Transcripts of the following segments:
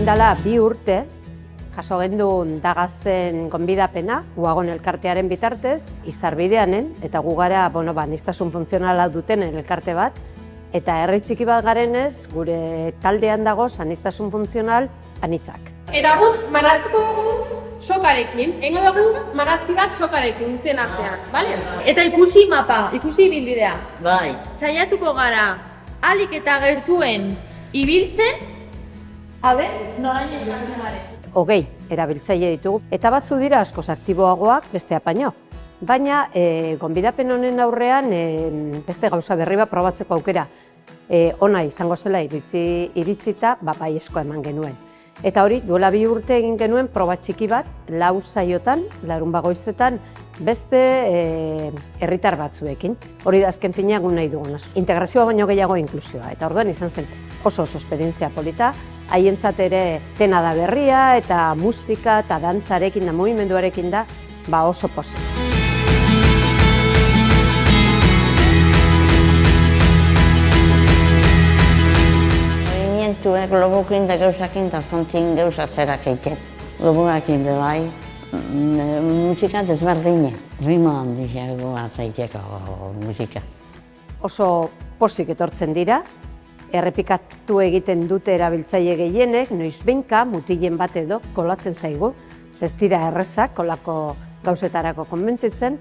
Oindala 2 urte, jaso gendun dagazen gonbidapena, Uagon elkartearen bitartez, Izarbideanen, eta gu gara, aniztasun funtzionala dutenen elkarte bat, eta herri txiki bat garenez, gure taldean dago aniztasun funtzional anitzak. Eta gu, marraztuko dugu sokarekin, engo dugu marrazki bat sokarekin zen artean, bale? Eta ikusi mapa, ikusi ibilbidea. Bai. Saiatuko gara, ahalik eta gertuen ibiltzen, noraino ibiltzen garen. 20 erabiltzaile ditugu, eta batzu dira askoz aktiboagoak bestea baino. Baina, gonbidapen honen aurrean beste gauza berri bat probatzeko aukera ona izango zela iritzita, baiezko eman genuen. Eta hori, duela 2 urte egin genuen proba txiki bat, 4 saiotan, larunbat goizetan, beste herritar batzuekin. Hori da azken finean nahi duguna. Integrazioa baino gehiago inklusioa, eta orduan izan zen oso esperientzia polita, haientzat ere dena da berria, eta musika eta dantzarekin da, mugimenduarekin da, oso pozik. Movimientuek lobukin da gauzakin eta zontzin gauza zerak egiten. Lobuakin bai, musika desberdina. Rima handiago atzaiteko musika. Oso pozik etortzen dira, errepikatu egiten dute erabiltzaile gehienek, noizbehinka mutilen bat edo kolatzen zaigu, ez dira errezak kolako gauzetarako konbentzitzen,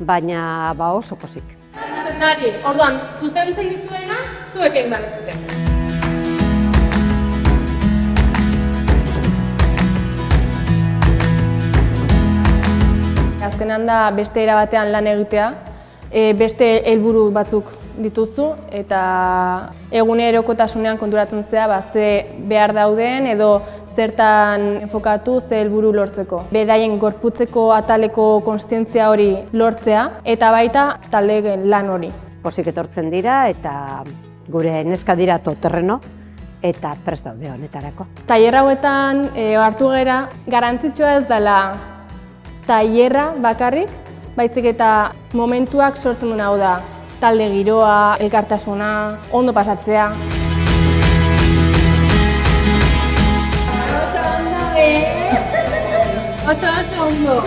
baina oso pozik. Orduan, zuzentzen dituena, zuek egin behar dute. Azkenean da beste era batean lan egitea, beste helburu batzuk dituzu eta egunerokotasunean konturatzen zea ze behar dauden edo zertan enfokatu ze helburu lortzeko. Beraien gorputzeko ataleko kontzientzia hori lortzea eta baita taldeen lan hori. Pozik etortzen dira eta gure neska dira toterreno eta prest daude honetarako. Tailer hauetan hartu gera garrantzitsua ez dela tailerra bakarrik, baizik eta momentuak sortzen duen hau da. Talde giroa, elkartasuna, ondo pasatzea. Oso ondo!